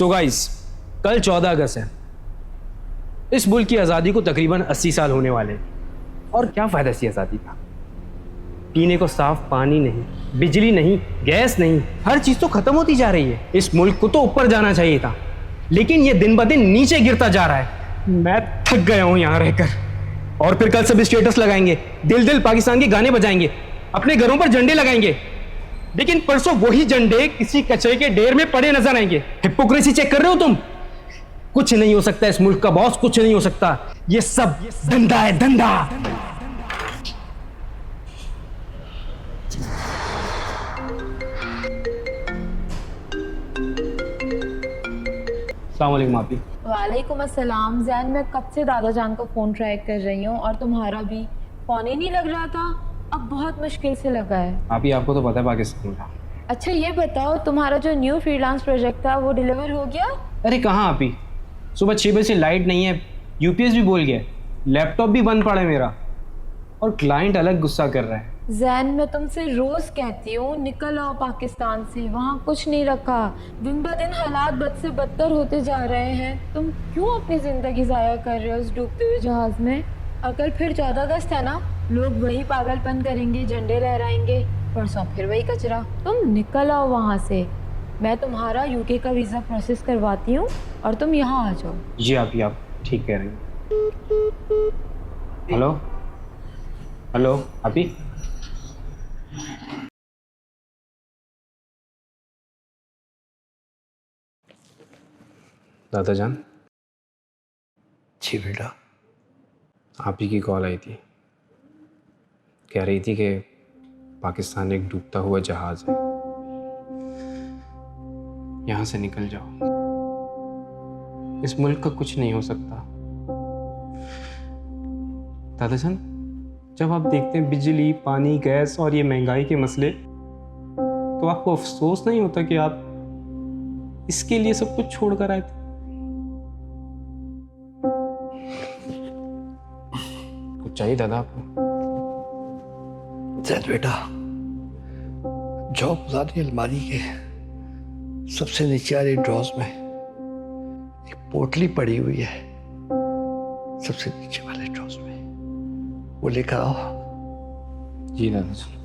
So guys, कल 14 अगस्त है। इस मुल्क की आज़ादी को तकरीबन 80 साल होने वाले हैं। और क्या फ़ायदा इसी आज़ादी का? पीने को साफ पानी नहीं, बिजली नहीं, गैस नहीं, हर चीज़ तो ख़त्म होती जा रही है। इस मुल्क को तो ऊपर जाना चाहिए था, लेकिन ये दिन ब दिन नीचे गिरता जा रहा है। मैं थक गया हूँ यहाँ रहकर। और फिर कल सब स्टेटस लगाएंगे, दिल दिल पाकिस्तान के गाने बजाएंगे, अपने घरों पर झंडे लगाएंगे, लेकिन परसों वही झंडे किसी कचरे के ढेर में पड़े नजर आएंगे। हिपोक्रेसी चेक कर रहे हो तुम? कुछ नहीं हो सकता इस मुल्क का बॉस, कुछ नहीं हो सकता। ये सब धंधा है, धंधा। अस्सलाम वालेकुम आपी। वालेकुम अस्सलाम। जैन, मैं कब से दादा जान को फ़ोन ट्राई कर रही हूँ और तुम्हारा भी फ़ोन ही नहीं लग रहा था। अब बहुत मुश्किल से लगा है। आपी, आपको तो पता है पाकिस्तान का। अच्छा ये बताओ, तुम्हारा जो न्यू फ्रीलांस प्रोजेक्ट था वो डिलीवर हो गया? अरे कहाँ आपी, सुबह 6 बजे से लाइट नहीं है, यूपीएस भी बोल गया, लैपटॉप भी बंद पड़ा है मेरा, और क्लाइंट अलग गुस्सा कर रहा है। जैन, मैं तुमसे रोज़ कहती हूँ निकल आओ पाकिस्तान से, वहाँ कुछ नहीं रखा। दिन ब दिन हालात बद से बदतर होते जा रहे हैं। तुम क्यों अपनी ज़िंदगी ज़ाया कर रहे हो उस डूबते हुए जहाज़ में? अगर फिर 14 अगस्त है ना, लोग वही पागलपन करेंगे, झंडे लहराएंगे, परसों फिर वही कचरा। तुम निकल आओ वहाँ से। मैं तुम्हारा यूके का वीज़ा प्रोसेस करवाती हूँ और तुम यहाँ आ जाओ। जी आपी, आप ठीक कह रहे हैं। हेलो हेलो आपी। दादा जान। जी बेटा। आप ही की कॉल आई थी, कह रही थी कि पाकिस्तान एक डूबता हुआ जहाज है, यहां से निकल जाओ, इस मुल्क का कुछ नहीं हो सकता। दादा जान, जब आप देखते हैं बिजली, पानी, गैस और ये महंगाई के मसले, तो आपको अफसोस नहीं होता कि आप इसके लिए सब कुछ छोड़कर आए थे? कुछ चाहिए दादा आपको? जैद बेटा, जॉब पुरानी अलमारी के सबसे नीचे वाले ड्रॉज में एक पोटली पड़ी हुई है, सबसे नीचे वाले ड्रॉज में, वो लेकर आओ। जी दादा जान।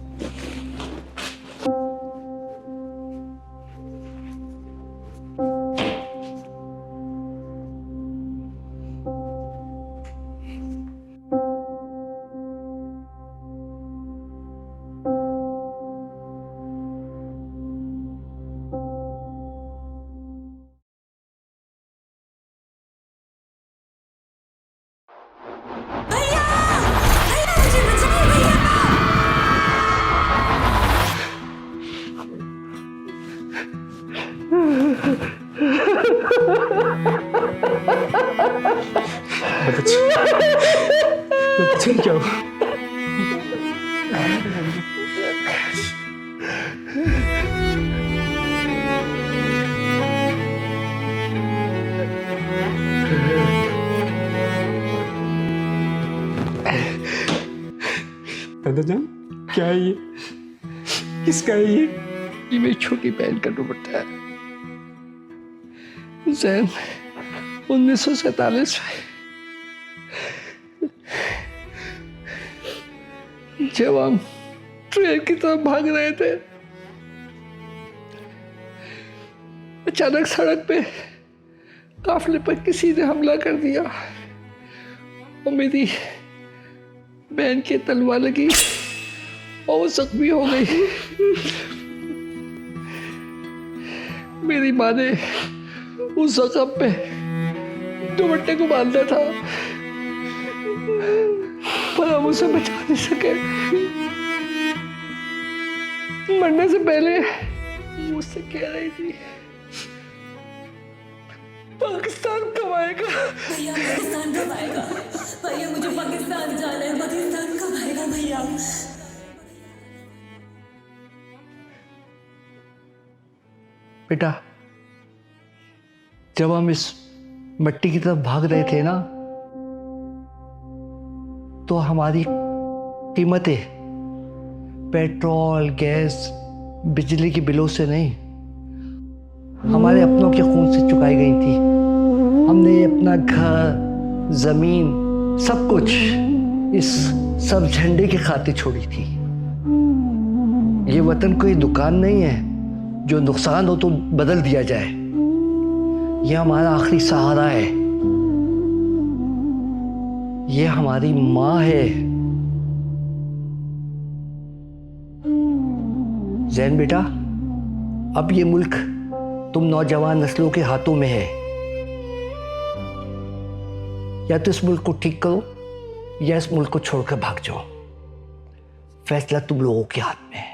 क्या हुआ? दादा जान, क्या है ये? किसका है ये? ये मेरी छोटी बहन का दुपट्टा है जैन। 1947 में जब हम ट्रेन की तरफ भाग रहे थे, अचानक सड़क पे काफिले पर किसी ने हमला कर दिया और मेरी बहन की तलवार लगी और वो जख्मी हो गई। मेरी माँ ने उस जख्म पे दुपट्टे को बांधा था, पर हम उसे बचा नहीं सके। मरने से पहले मुझसे कह रही थी, पाकिस्तान कब आएगा? भैया पाकिस्तान कब आएगा? भैया मुझे पाकिस्तान जाना है, पाकिस्तान कब आएगा भैया? बेटा, जब हम इस मिट्टी की तरफ भाग रहे थे ना, तो हमारी कीमतें पेट्रोल, गैस, बिजली के बिलों से नहीं, हमारे अपनों के खून से चुकाई गई थी। हमने अपना घर, जमीन, सब कुछ इस सब झंडे की खातिर छोड़ी थी। ये वतन कोई दुकान नहीं है जो नुकसान हो तो बदल दिया जाए। ये हमारा आखिरी सहारा है। ये हमारी माँ है। जैन बेटा, अब ये मुल्क तुम नौजवान नस्लों के हाथों में है। या तो इस मुल्क को ठीक करो या इस मुल्क को छोड़कर भाग जाओ। फैसला तुम लोगों के हाथ में है।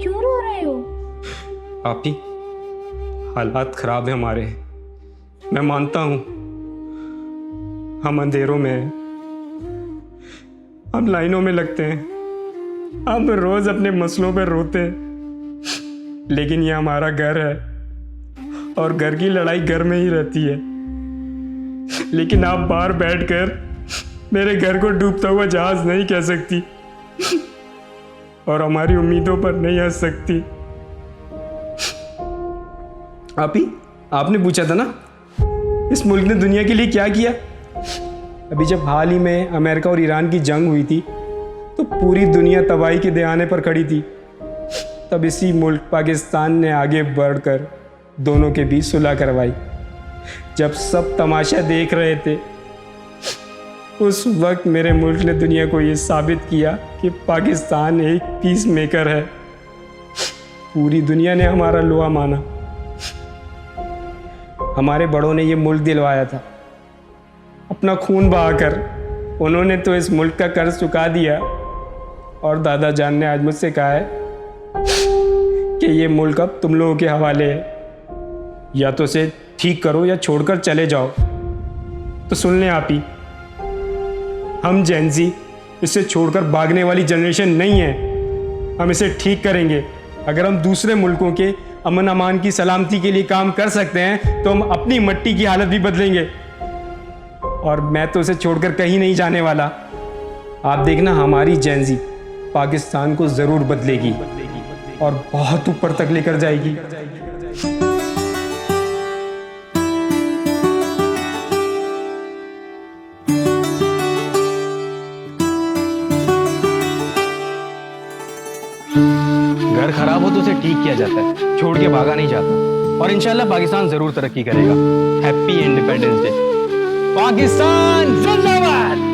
क्यों रो रहे हो? आप ही, हालात खराब है हमारे। मैं मानता हूं हम अंधेरों में हैं, हम लाइनों में लगते हैं, हम रोज अपने मसलों पर रोते हैं, लेकिन ये हमारा घर है और घर की लड़ाई घर में ही रहती है। लेकिन आप बाहर बैठकर मेरे घर को डूबता हुआ जहाज नहीं कह सकती और हमारी उम्मीदों पर नहीं हंस सकती। आप ही, आपने पूछा था ना इस मुल्क ने दुनिया के लिए क्या किया। अभी जब हाल ही में अमेरिका और ईरान की जंग हुई थी तो पूरी दुनिया तबाही के दहाने पर खड़ी थी। तब इसी मुल्क पाकिस्तान ने आगे बढ़कर दोनों के बीच सुलह करवाई। जब सब तमाशा देख रहे थे उस वक्त मेरे मुल्क ने दुनिया को ये साबित किया कि पाकिस्तान एक पीस मेकर है। पूरी दुनिया ने हमारा लोहा माना। हमारे बड़ों ने ये मुल्क दिलवाया था अपना खून बहाकर। उन्होंने तो इस मुल्क का कर्ज चुका दिया और दादा जान ने आज मुझसे कहा है कि ये मुल्क अब तुम लोगों के हवाले है। या तो इसे ठीक करो या छोड़कर चले जाओ। तो सुन लें आप ही, हम जेनजी इसे छोड़कर भागने वाली जनरेशन नहीं है। हम इसे ठीक करेंगे। अगर हम दूसरे मुल्कों के अमन अमान की सलामती के लिए काम कर सकते हैं तो हम अपनी मिट्टी की हालत भी बदलेंगे। और मैं तो इसे छोड़कर कहीं नहीं जाने वाला। आप देखना, हमारी जेनजी पाकिस्तान को जरूर बदलेगी और बहुत ऊपर तक लेकर जाएगी। घर खराब हो तो उसे ठीक किया जाता है, छोड़ के भागा नहीं जाता। और इंशाल्लाह पाकिस्तान जरूर तरक्की करेगा। Happy independence day. पाकिस्तान जिंदाबाद।